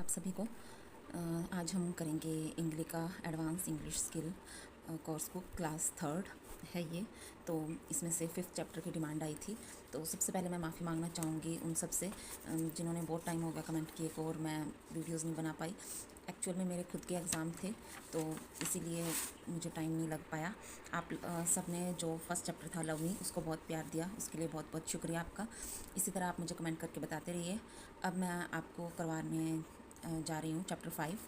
आप सभी को। आज हम करेंगे इंग्लिश का एडवांस इंग्लिश स्किल कोर्स को। क्लास थर्ड है ये। तो इसमें से 5th चैप्टर की डिमांड आई थी। तो सबसे पहले मैं माफ़ी मांगना चाहूँगी उन सब से जिन्होंने बहुत टाइम हो गया कमेंट किए को और मैं वीडियोज़ नहीं बना पाई। एक्चुअल में मेरे खुद के एग्ज़ाम थे तो इसीलिए मुझे टाइम नहीं लग पाया। आप सब ने जो फर्स्ट चैप्टर था लव मी उसको बहुत प्यार दिया, उसके लिए बहुत बहुत शुक्रिया आपका। इसी तरह आप मुझे कमेंट करके बताते रहिए। अब मैं आपको करवाने जा रही हूँ चैप्टर 5।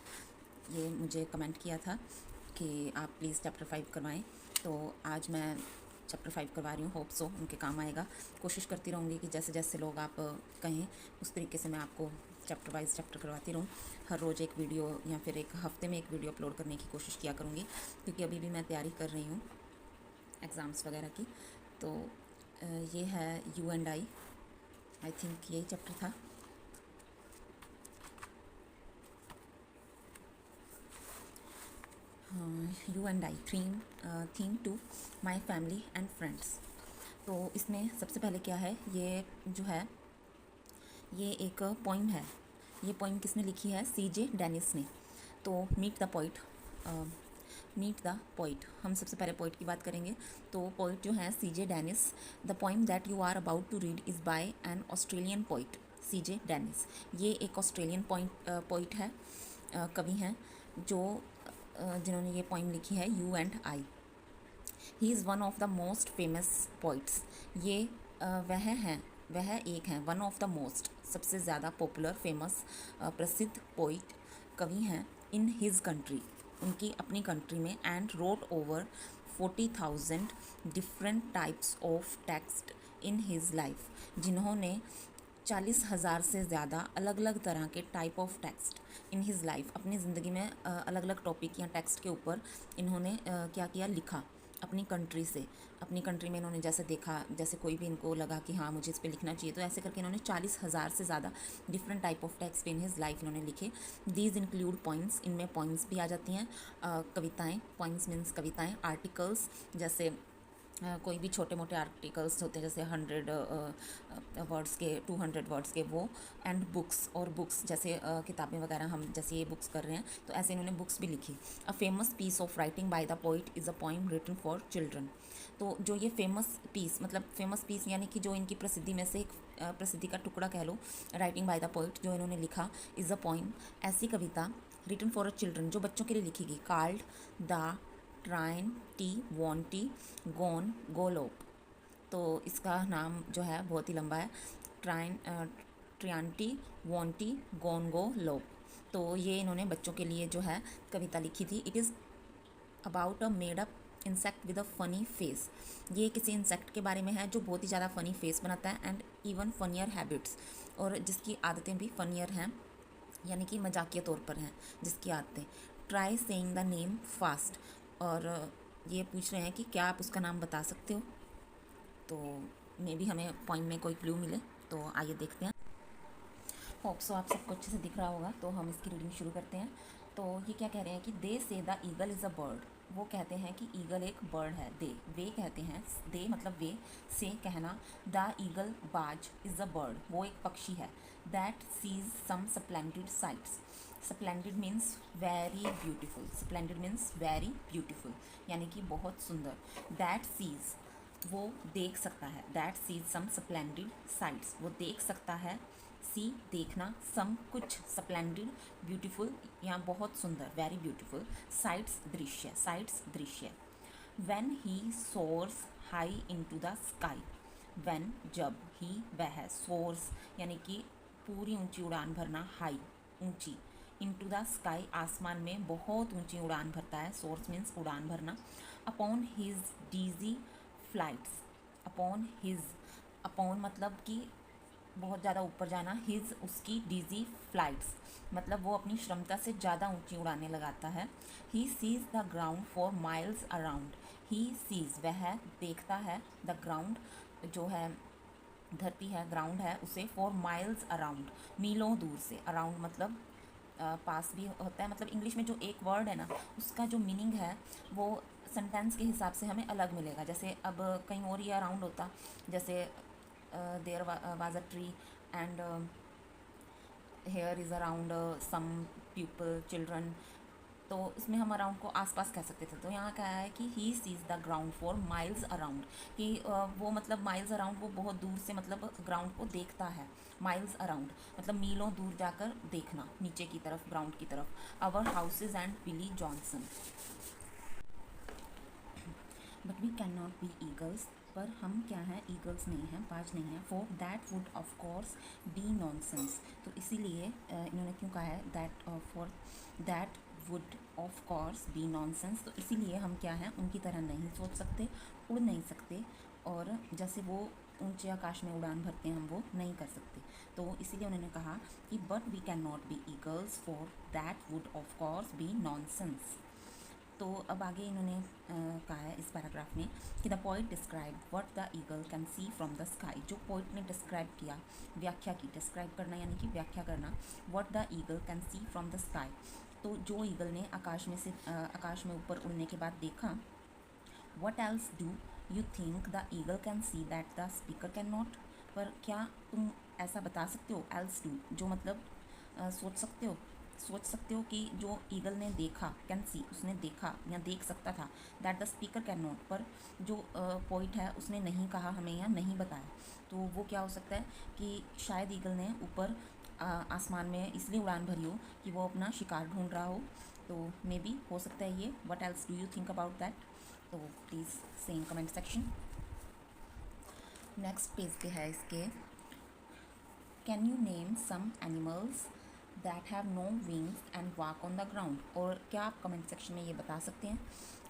ये मुझे कमेंट किया था कि आप प्लीज़ चैप्टर 5 करवाएं, तो आज मैं चैप्टर 5 करवा रही हूँ। होप सो उनके काम आएगा। कोशिश करती रहूँगी कि जैसे जैसे लोग आप कहें उस तरीके से मैं आपको चैप्टर वाइज चैप्टर करवाती रहूँ। हर रोज़ एक वीडियो या फिर एक हफ्ते में एक वीडियो अपलोड करने की कोशिश किया करूँगी, क्योंकि अभी भी मैं तैयारी कर रही हूँ एग्ज़ाम्स वगैरह की। तो ये है यू एंड आई थिंक यही चैप्टर था। You and I theme to my family and friends. तो इसमें सबसे पहले क्या है, ये जो है ये एक पोइम है। ये पोइम किसने लिखी है? सीजे डेनिस ने। तो मीट द पोइट, हम सबसे पहले पोइट की बात करेंगे। तो पोइट जो है CJ Dennis. The poem that you are about to read is by an Australian poet CJ Dennis. ये एक ऑस्ट्रेलियन पोइट है, कवि हैं, जो जिन्होंने ये पोइम लिखी है you and I. He is one of the most famous poets. ये वह एक हैं, वन ऑफ द मोस्ट, सबसे ज़्यादा पॉपुलर फेमस प्रसिद्ध पोइट कवि हैं इन हिज कंट्री, उनकी अपनी कंट्री में। And wrote over 40,000 different types of text in his life, जिन्होंने 40,000 से ज़्यादा अलग अलग तरह के type of text in his life, अपनी ज़िंदगी में अलग अलग टॉपिक या टेक्स्ट के ऊपर इन्होंने क्या किया, लिखा अपनी कंट्री से। अपनी कंट्री में इन्होंने जैसे देखा, जैसे कोई भी इनको लगा कि हाँ मुझे इस पे लिखना चाहिए, तो ऐसे करके इन्होंने 40,000 से ज़्यादा different type of text in his life इन्होंने लिखे। दीज इंक्लूड पॉइंट्स, इनमें पॉइंट्स भी आ जाती हैं, कविताएँ। पॉइंट्स मीन्स कविताएँ। आर्टिकल्स, जैसे कोई भी छोटे मोटे आर्टिकल्स होते हैं, जैसे 100 वर्ड्स के, 200 वर्ड्स के, वो। एंड बुक्स, और बुक्स जैसे किताबें वगैरह, हम जैसे ये बुक्स कर रहे हैं तो ऐसे इन्होंने बुक्स भी लिखी। A famous piece of writing by the poet is a poem written for children. तो जो ये फेमस पीस, मतलब फेमस पीस यानी कि जो इनकी प्रसिद्धि में से एक प्रसिद्धि का टुकड़ा कह लो, राइटिंग बाय द पोइट, जो इन्होंने लिखा, इज़ अ पोइम, ऐसी कविता, रिटन फॉर अ चिल्ड्रन, जो बच्चों के लिए लिखी गई, called the Triantiwontigongolope. तो इसका नाम जो है बहुत ही लंबा है, ट्रियांटी वॉन्टी गोनगो लोप। तो ये इन्होंने बच्चों के लिए जो है कविता लिखी थी। It is about a made up insect with a funny face. ये किसी इंसेक्ट के बारे में है जो बहुत ही ज़्यादा फ़नी फेस बनाता है, एंड इवन फनियर हैबिट्स, और जिसकी आदतें भी फनियर हैं, यानी कि मजाकिया तौर पर हैं जिसकी आदतें। Try saying the name fast, और ये पूछ रहे हैं कि क्या आप उसका नाम बता सकते हो। तो मे भी हमें पॉइंट में कोई क्लू मिले, तो आइए देखते हैं। होप सो आप सबको अच्छे से दिख रहा होगा। तो हम इसकी रीडिंग शुरू करते हैं। तो ये क्या कह रहे हैं कि they say the eagle is a bird. वो कहते हैं कि ईगल एक बर्ड है। वे कहते हैं, दे मतलब वे, से कहना, द ईगल बाज इज़ अ बर्ड, वो एक पक्षी है। That sees some splendid sights. Splendid means very beautiful. Splendid means very beautiful, यानी कि बहुत सुंदर। दैट सीज, वो देख सकता है। That sees some splendid sights, वो देख सकता है। सी देखना, सम कुछ, स्प्लेंडेड ब्यूटीफुल या बहुत सुंदर, वेरी ब्यूटीफुल। साइट्स दृश्य, साइट्स दृश्य। When he source high into the sky. When जब, ही वह, सोर्स यानी कि पूरी ऊंची उड़ान भरना, हाई ऊंची, इनटू द स्काई आसमान में बहुत ऊंची उड़ान भरता है। सोर्स मीन्स उड़ान भरना। Upon his DG flights. Upon his, upon मतलब कि बहुत ज़्यादा ऊपर जाना, हिज उसकी, डीजी फ्लाइट्स मतलब वो अपनी क्षमता से ज़्यादा ऊंची उड़ाने लगाता है। He sees the ground for miles around. He sees वह देखता है, द ग्राउंड जो है धरती है, ग्राउंड है उसे, फॉर माइल्स अराउंड मीलों दूर से। अराउंड मतलब पास भी होता है। मतलब इंग्लिश में जो एक वर्ड है ना, उसका जो मीनिंग है वो सेंटेंस के हिसाब से हमें अलग मिलेगा। जैसे अब कहीं और ये अराउंड होता, जैसे there was a tree and here is around some people children, तो इसमें हम अराउंड को आसपास कह सकते थे। तो यहाँ क्या है कि he sees the ground for miles around, कि वो मतलब माइल्स अराउंड वो बहुत दूर से मतलब ग्राउंड को देखता है। माइल्स अराउंड मतलब मीलों दूर जाकर देखना नीचे की तरफ, ग्राउंड की तरफ। Our houses and Billy Johnson, but we can not be eagles, पर हम क्या हैं, ईगल्स नहीं हैं, बाज नहीं हैं। For that would of course be nonsense, तो इसीलिए इन्होंने क्यों कहा है that, for that would of course be nonsense, तो इसीलिए हम क्या हैं, उनकी तरह नहीं सोच सकते, उड़ नहीं सकते, और जैसे वो ऊंचे आकाश में उड़ान भरते हैं हम वो नहीं कर सकते। तो इसीलिए उन्होंने कहा कि but we can not be eagles for that would of course be nonsense. तो अब आगे इन्होंने कहा है इस पैराग्राफ में कि the poet describe what the eagle can see from the sky, जो पोइट ने डिस्क्राइब किया, व्याख्या की, डिस्क्राइब करना यानी कि व्याख्या करना, what the eagle can see from the sky, तो जो ईगल ने आकाश में से आकाश में ऊपर उड़ने के बाद देखा। What else do you think the eagle can see that the speaker can not, पर क्या तुम ऐसा बता सकते हो, एल्स डू जो मतलब सोच सकते हो कि जो ईगल ने देखा, कैन सी उसने देखा या देख सकता था, that the speaker can not, पर जो पॉइंट है उसने नहीं कहा हमें या नहीं बताया, तो वो क्या हो सकता है कि शायद ईगल ने ऊपर आसमान में इसलिए उड़ान भरी हो कि वो अपना शिकार ढूंढ रहा हो, तो मे बी हो सकता है ये। What else do you think about that, तो please say in comment section. Next page पे है इसके, can you name some animals that have no wings and walk on the ground, और क्या आप कमेंट सेक्शन में ये बता सकते हैं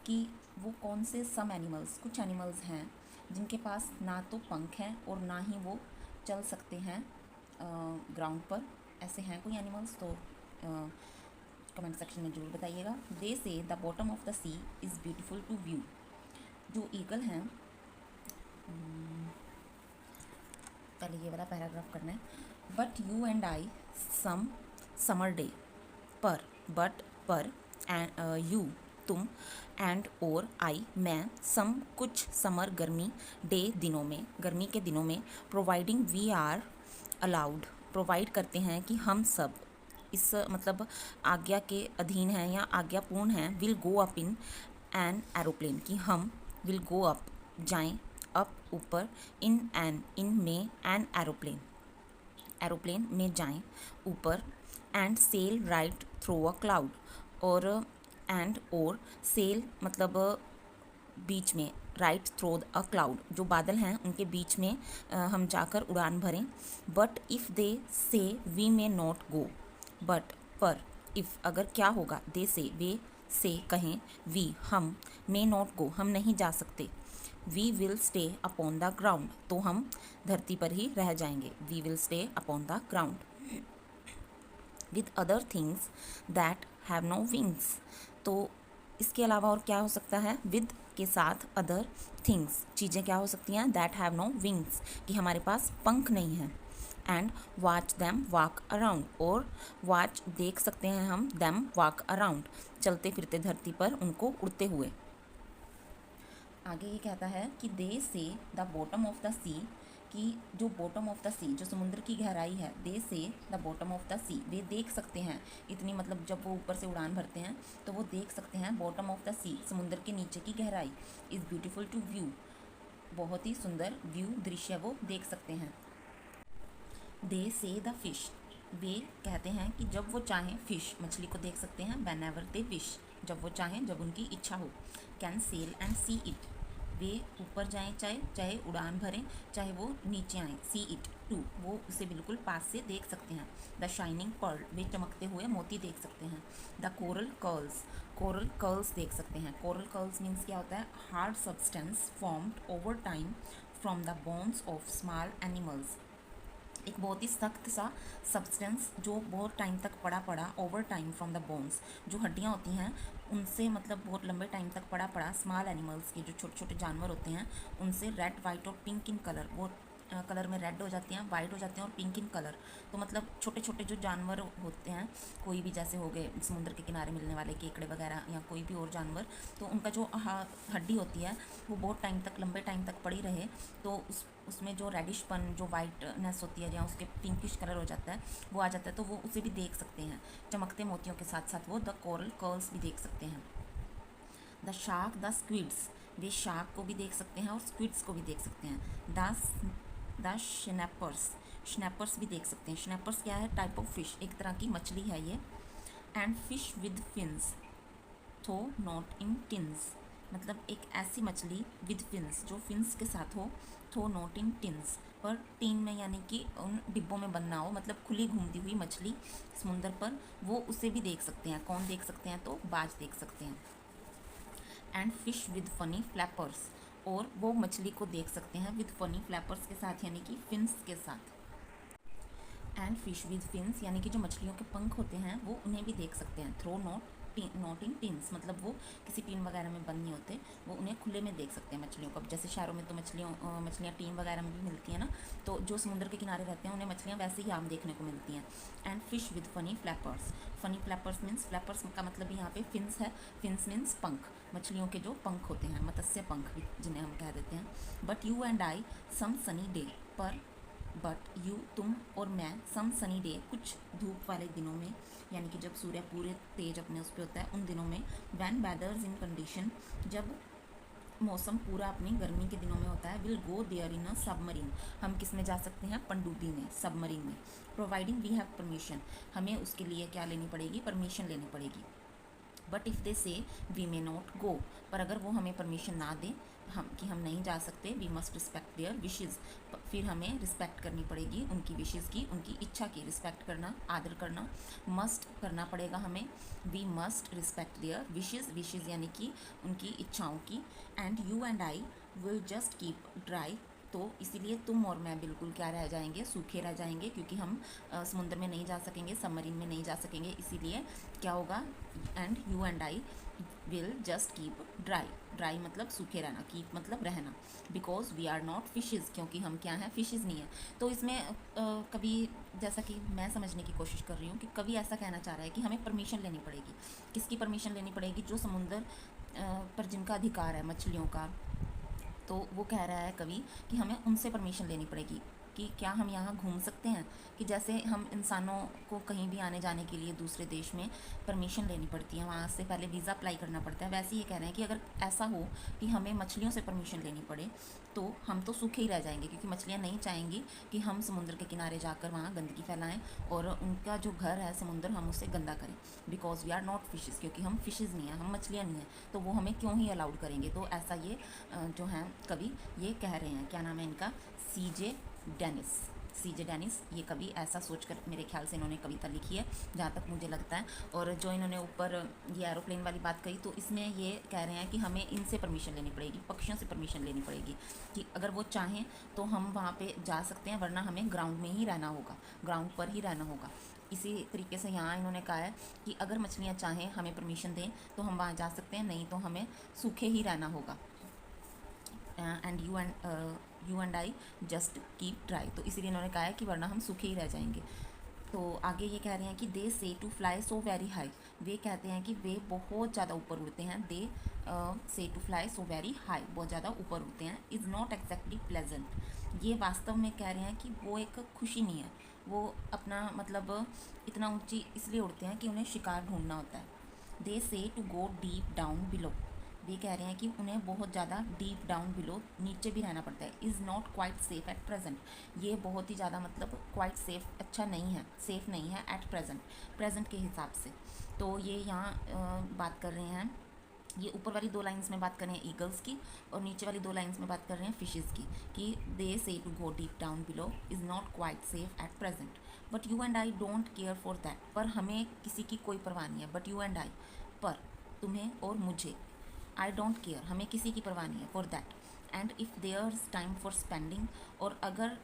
कि वो कौन से सम एनिमल्स, कुछ एनिमल्स हैं जिनके पास ना तो पंख हैं और ना ही वो चल सकते हैं ग्राउंड पर, ऐसे हैं कोई एनिमल्स, तो कमेंट सेक्शन में ज़रूर बताइएगा। They say the bottom of the sea is beautiful to view, जो ईगल हैं, पहले ये वाला पैराग्राफ करना है। But you and I some summer day, पर, बट पर, एंड यू तुम, एंड और आई मैं, सम कुछ समर गर्मी, डे दिनों में, गर्मी के दिनों में, providing we are allowed provide करते हैं कि हम सब, इस मतलब आज्ञा के अधीन हैं या आज्ञापूर्ण हैं, will go up in an aeroplane, कि हम विल गो अप जाएं, अप ऊपर, इन में, एन एरोप्लेन एरोप्लेन में जाएं ऊपर, and sail right through a cloud, और एंड और सेल मतलब बीच में, राइट थ्रू अ क्लाउड जो बादल हैं उनके बीच में हम जाकर उड़ान भरें। But if they say we may not go, but पर, इफ़ अगर क्या होगा, दे से वे से कहें, वी हम, मे नॉट गो हम नहीं जा सकते, we will stay upon the ground तो हम धरती पर ही रह जाएंगे, we will stay upon the ground with other things that have no wings, तो इसके अलावा और क्या हो सकता है, विद के साथ अदर थिंग्स चीज़ें क्या हो सकती हैं, दैट हैव नो विंग्स कि हमारे पास पंख नहीं हैं, and watch them walk around और वॉच देख सकते हैं हम, दैम वॉक अराउंड चलते फिरते धरती पर उनको उड़ते हुए। आगे ये कहता है कि they say the bottom of the सी, कि जो बॉटम ऑफ द सी जो समुद्र की गहराई है, they say the bottom of the सी वे देख सकते हैं, इतनी मतलब जब वो ऊपर से उड़ान भरते हैं तो वो देख सकते हैं बॉटम ऑफ द सी समुद्र के नीचे की गहराई, इज़ ब्यूटीफुल टू व्यू बहुत ही सुंदर व्यू दृश्य वो देख सकते हैं। दे से द फिश वे कहते हैं कि जब वो चाहें फिश मछली को देख सकते हैं, वैन एवर दे विश जब वो चाहें, जब उनकी इच्छा हो, can sail and see it वे ऊपर जाएं चाहे उड़ान भरें, चाहे वो नीचे आएँ, सी इट टू वो उसे बिल्कुल पास से देख सकते हैं। द शाइनिंग पर्ल वे चमकते हुए मोती देख सकते हैं। द कोरल कर्ल्स देख सकते हैं। कोरल कर्ल्स मीन्स क्या होता है, hard substance formed over time from the bones of small animals, एक बहुत ही सख्त सा सब्सटेंस जो बहुत टाइम तक पड़ा over time from the bones जो हड्डियाँ होती हैं उनसे मतलब बहुत लंबे टाइम तक पड़ा स्मॉल एनिमल्स के जो छोटे छोटे जानवर होते हैं उनसे, रेड वाइट और पिंक इन कलर वो कलर में रेड हो जाती हैं, वाइट हो जाती हैं और पिंक इन कलर। तो मतलब छोटे छोटे जो जानवर होते हैं, कोई भी जैसे हो गए समुद्र के किनारे मिलने वाले केकड़े वगैरह या कोई भी और जानवर, तो उनका जो हड्डी होती है वो बहुत टाइम तक, लंबे टाइम तक पड़ी रहे, तो उसमें जो रेडिशपन, जो वाइटनेस होती है या उसके पिंकिश कलर हो जाता है, वो आ जाता है, तो वो उसे भी देख सकते हैं। चमकते मोतियों के साथ साथ वो द कोरल कर्ल्स भी देख सकते हैं। The shark, the squids, way shark को भी देख सकते हैं और स्क्विड्स को भी देख सकते हैं। द स्नैपर्स, स्नैपर्स भी देख सकते हैं। स्नैपर्स क्या है? टाइप ऑफ फिश, एक तरह की मछली है ये। एंड फिश विद फिन्स, थो नॉट इन टिन्स, मतलब एक ऐसी मछली विद फिन्स, जो फिन्स के साथ हो, थो नॉट इन टिन्स, पर टीन में यानी कि उन डिब्बों में बंद ना हो, मतलब खुली घूमती हुई मछली समुंदर पर, वो उसे भी देख सकते हैं। कौन देख सकते हैं? तो बाज देख सकते हैं। And fish with funny flappers, और वो मछली को देख सकते हैं विद फनी फ्लैपर्स के साथ, यानी कि फिन्स के साथ। एंड फिश विद फिन्स, यानी कि जो मछलियों के पंख होते हैं वो उन्हें भी देख सकते हैं। थ्रो नॉट इन टिन्स, मतलब वो किसी टीन वगैरह में बंद नहीं होते, वो उन्हें खुले में देख सकते हैं मछलियों को। जैसे शहरों में तो मछलियाँ टीन वगैरह में भी मिलती हैं ना, तो जो समुद्र के किनारे रहते हैं उन्हें मछलियाँ वैसे ही आम देखने को मिलती हैं। And fish with funny flappers, funny flappers means, flappers का मतलब यहाँ पे फिन्स है। फिन्स मीन्स पंख, मछलियों के जो पंख होते हैं, मत्स्य पंख जिन्हें हम कह देते हैं। But you and I some sunny day, पर बट यू, तुम और मैं, सम सनी डे, कुछ धूप वाले दिनों में, यानी कि जब सूर्य पूरे तेज अपने उस पर होता है उन दिनों में। वैन वेदर्स इन कंडीशन, जब मौसम पूरा अपनी गर्मी के दिनों में होता है। Will go there in a submarine, हम किस में जा सकते हैं? पनडुब्बी में, सबमरीन में। प्रोवाइडिंग वी हैव परमिशन, हमें उसके लिए क्या लेनी पड़ेगी? परमिशन लेनी पड़ेगी। But if they say we may not गो, पर अगर वो हमें परमिशन ना दें, हम कि हम नहीं जा सकते, we must respect their wishes, फिर हमें रिस्पेक्ट करनी पड़ेगी उनकी विशेज़ की, उनकी इच्छा की। रिस्पेक्ट करना, आदर करना, मस्ट करना पड़ेगा हमें। We must respect their wishes, wishes यानी कि उनकी इच्छाओं की। And you and I will just keep dry, तो इसीलिए तुम और मैं बिल्कुल क्या रह जाएंगे? सूखे रह जाएंगे, क्योंकि हम समुद्र में नहीं जा सकेंगे, सबमरीन में नहीं जा सकेंगे, इसीलिए क्या होगा? And you and I will just keep dry, dry मतलब सूखे रहना, कीप मतलब रहना। Because we are not fishes, क्योंकि हम क्या हैं? फिशेज़ नहीं है। तो इसमें कभी, जैसा कि मैं समझने की कोशिश कर रही हूँ कि कभी ऐसा कहना चाह रहा है कि हमें परमिशन लेनी पड़ेगी। किसकी परमिशन लेनी पड़ेगी? जो समुद्र पर जिनका अधिकार है, मछलियों का। तो वो कह रहा है कवि कि हमें उनसे परमिशन लेनी पड़ेगी कि क्या हम यहाँ घूम सकते हैं, कि जैसे हम इंसानों को कहीं भी आने जाने के लिए दूसरे देश में परमिशन लेनी पड़ती है, वहाँ से पहले वीज़ा अप्लाई करना पड़ता है, वैसे ये कह रहे हैं कि अगर ऐसा हो कि हमें मछलियों से परमिशन लेनी पड़े, तो हम तो सूखे ही रह जाएंगे, क्योंकि मछलियाँ नहीं चाहेंगी कि हम समुद्र के किनारे जाकर वहाँ गंदगी फैलाएं और उनका जो घर है समुद्र, हम उसे गंदा करें। Because we are not fishes, क्योंकि हम फिशेज़ नहीं हैं, हम मछलियाँ नहीं हैं, तो वो हमें क्यों ही अलाउड करेंगे। तो ऐसा ये जो हैं कवि ये कह रहे हैं। क्या नाम है इनका? सीजे डेनिस। सीजे डेनिस, ये कवि ऐसा सोचकर मेरे ख्याल से इन्होंने कविता लिखी है, जहाँ तक मुझे लगता है। और जो इन्होंने ऊपर ये एरोप्लेन वाली बात कही, तो इसमें ये कह रहे हैं कि हमें इनसे परमिशन लेनी पड़ेगी, पक्षियों से परमिशन लेनी पड़ेगी, कि अगर वो चाहें तो हम वहाँ पे जा सकते हैं, वरना हमें ग्राउंड में ही रहना होगा, ग्राउंड पर ही रहना होगा। इसी तरीके से यहाँ इन्होंने कहा है कि अगर मछलियाँ चाहें, हमें परमिशन दें, तो हम वहाँ जा सकते हैं, नहीं तो हमें सूखे ही रहना होगा। And you and I just keep dry, तो इसीलिए इन्होंने कहा है कि वरना हम सूखे ही रह जाएंगे। तो आगे ये कह रहे हैं कि they say to fly so very high, वे कहते हैं कि वे बहुत ज़्यादा ऊपर उड़ते हैं। They say to fly so very high, बहुत ज़्यादा ऊपर उड़ते हैं। इज़ नॉट एग्जैक्टली प्लेजेंट, ये वास्तव में कह रहे हैं कि वो एक खुशी नहीं है, वो अपना मतलब इतना ऊंची इसलिए उड़ते हैं कि उन्हें शिकार ढूंढना होता है। They say to go deep down below, वे कह रहे हैं कि उन्हें बहुत ज़्यादा डीप डाउन बिलो, नीचे भी रहना पड़ता है। Is not quite safe at present, ये बहुत ही ज़्यादा मतलब क्वाइट सेफ, अच्छा नहीं है, सेफ़ नहीं है एट प्रेजेंट, प्रेजेंट के हिसाब से। तो ये यहाँ बात कर रहे हैं, ये ऊपर वाली दो लाइंस में बात कर रहे हैं ईगल्स की, और नीचे वाली दो लाइंस में बात कर रहे हैं फिशेज़ की, कि they say to go deep down below is not quite safe at present, but you and I don't care for that, पर हमें किसी की कोई परवाह नहीं है। बट यू एंड आई, पर तुम्हें और मुझे, आई डोंट केयर, हमें किसी की परवाह नहीं है, for that. And if their time for spending, और अगर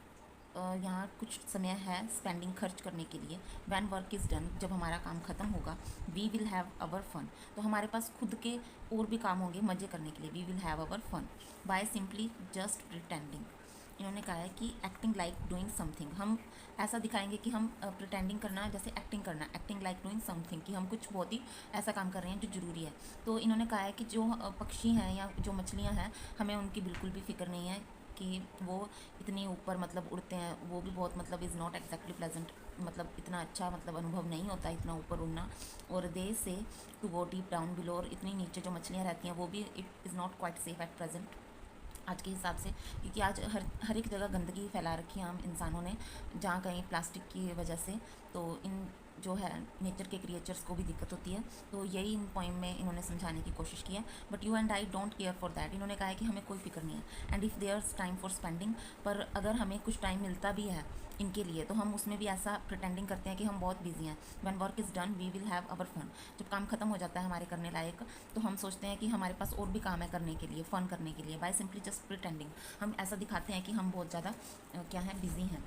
यहाँ कुछ समय है स्पेंडिंग, खर्च करने के लिए। वैन वर्क इज़ डन, जब हमारा काम ख़त्म होगा। We will have our fun, तो हमारे पास खुद के और भी काम होंगे मज़े करने के लिए। We will have our fun by simply just pretending, इन्होंने कहा है कि एक्टिंग लाइक डूइंग समथिंग, हम ऐसा दिखाएंगे कि हम प्रिटेंडिंग करना, जैसे एक्टिंग करना, एक्टिंग लाइक डूइंग समथिंग, कि हम कुछ बहुत ही ऐसा काम कर रहे हैं जो ज़रूरी है। तो इन्होंने कहा है कि जो पक्षी हैं या जो मछलियाँ हैं, हमें उनकी बिल्कुल भी फिक्र नहीं है कि वो इतनी ऊपर मतलब उड़ते हैं, वो भी बहुत मतलब इज़ नॉट एग्जैक्टली प्लेजेंट, मतलब इतना अच्छा मतलब अनुभव नहीं होता इतना ऊपर उड़ना। और they say to go deep down below, और इतनी नीचे जो मछलियाँ रहती हैं वो भी it is not quite safe at present आज के हिसाब से, क्योंकि आज हर एक जगह गंदगी फैला रखी है हम इंसानों ने, जहाँ कहीं प्लास्टिक की वजह से। तो इन जो है नेचर के क्रिएचर्स को भी दिक्कत होती है। तो यही इन पोइम में इन्होंने समझाने की कोशिश की है। But you and I don't care for that, इन्होंने कहा है कि हमें कोई फिक्र नहीं है। And if there's time for spending, पर अगर हमें कुछ टाइम मिलता भी है इनके लिए, तो हम उसमें भी ऐसा प्रिटेंडिंग करते हैं कि हम बहुत बिजी हैं। When work is done we will have our fun, जब काम खत्म हो जाता है हमारे करने लायक, तो हम सोचते हैं कि हमारे पास और भी काम है करने के लिए, फ़न करने के लिए, बाय सिंपली जस्ट प्रिटेंडिंग। हम ऐसा दिखाते हैं कि हम बहुत ज़्यादा क्या है, बिजी हैं।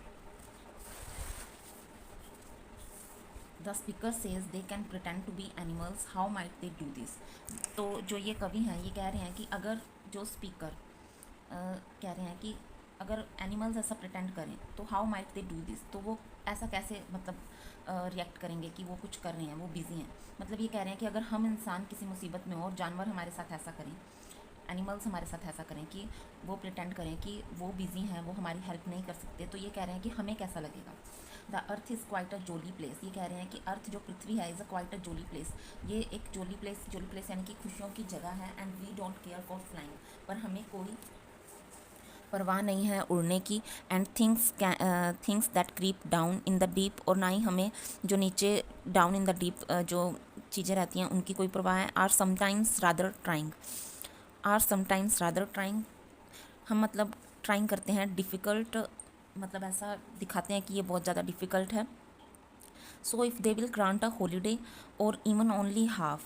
The speaker says they can pretend to be animals, how might they do this. तो जो ये कवि हैं ये कह रहे हैं कि अगर जो स्पीकर कह रहे हैं कि अगर एनिमल्स ऐसा प्रिटेंड करें तो how might they do this, तो वो ऐसा कैसे मतलब रिएक्ट करेंगे कि वो कुछ कर रहे हैं, वो बिज़ी हैं। मतलब ये कह रहे हैं कि अगर हम इंसान किसी मुसीबत में हो और जानवर हमारे साथ ऐसा करें, एनिमल्स हमारे साथ ऐसा करें कि वो प्रिटेंड करें कि वो बिज़ी हैं, वो हमारी हेल्प नहीं कर सकते, तो ये कह रहे हैं कि हमें कैसा लगेगा। The earth is quite a jolly place, ये कह रहे हैं कि अर्थ जो पृथ्वी है is a quite a jolly place, ये एक जोली प्लेस यानी कि खुशियों की जगह है। And we don't care for flying, पर हमें कोई परवाह नहीं है उड़ने की। And things that creep down in the deep, और ना ही हमें जो नीचे डाउन इन द डीप जो चीज़ें रहती हैं उनकी कोई परवाह है। आर समटाइम्स रादर ट्राइंग, हम मतलब ट्राइंग करते हैं, डिफ़िकल्ट मतलब ऐसा दिखाते हैं कि ये बहुत ज़्यादा डिफ़िकल्ट है। So if they will grant a holiday और इवन ओनली हाफ,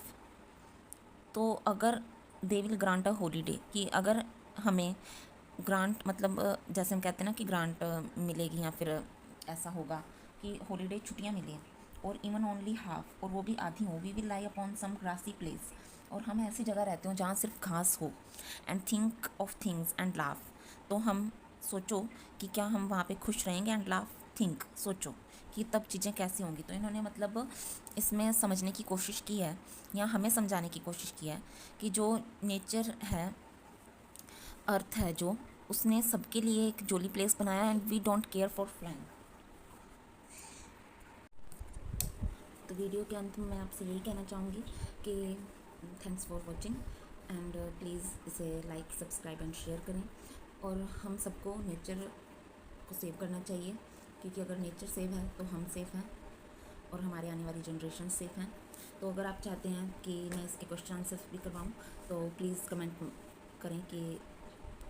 तो अगर they will grant a holiday, कि अगर हमें ग्रांट मतलब जैसे हम कहते हैं ना कि ग्रांट मिलेगी, या फिर ऐसा होगा कि हॉलीडे छुट्टियां मिलें, और इवन ओनली हाफ, और वो भी आधी हो, we will lie upon some grassy place, और हम ऐसी जगह रहते हो जहाँ सिर्फ घास हो। And think of things and laugh, तो हम सोचो कि क्या हम वहाँ पे खुश रहेंगे। एंड लाफ, थिंक, सोचो कि तब चीज़ें कैसी होंगी। तो इन्होंने मतलब इसमें समझने की कोशिश की है, या हमें समझाने की कोशिश की है कि जो नेचर है, अर्थ है जो, उसने सबके लिए एक जोली प्लेस बनाया। And we don't care for flying. तो वीडियो के अंत में मैं आपसे यही कहना चाहूँगी कि thanks for watching, and please इसे लाइक, सब्सक्राइब एंड शेयर करें। और हम सबको नेचर को सेव करना चाहिए, क्योंकि अगर नेचर सेव है तो हम सेफ़ हैं, और हमारे आने वाली जनरेशन सेफ़ हैं। तो अगर आप चाहते हैं कि मैं इसके क्वेश्चन आंसर्स भी करवाऊँ, तो प्लीज़ कमेंट करें कि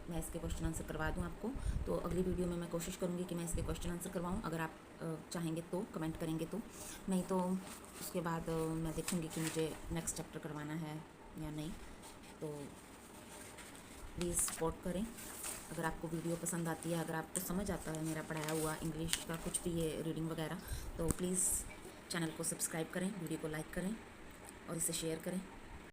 मैं इसके क्वेश्चन आंसर करवा दूं आपको। तो अगली वीडियो में मैं कोशिश करूंगी कि मैं इसके क्वेश्चन आंसर करवाऊं, अगर आप चाहेंगे तो, कमेंट करेंगे तो। नहीं तो उसके बाद मैं देखूंगी कि मुझे नेक्स्ट चैप्टर करवाना है या नहीं। तो प्लीज़ सपोर्ट करें। अगर आपको वीडियो पसंद आती है, अगर आपको समझ आता है मेरा पढ़ाया हुआ इंग्लिश का कुछ भी, ये रीडिंग वगैरह, तो प्लीज़ चैनल को सब्सक्राइब करें, वीडियो को लाइक करें और इसे शेयर करें।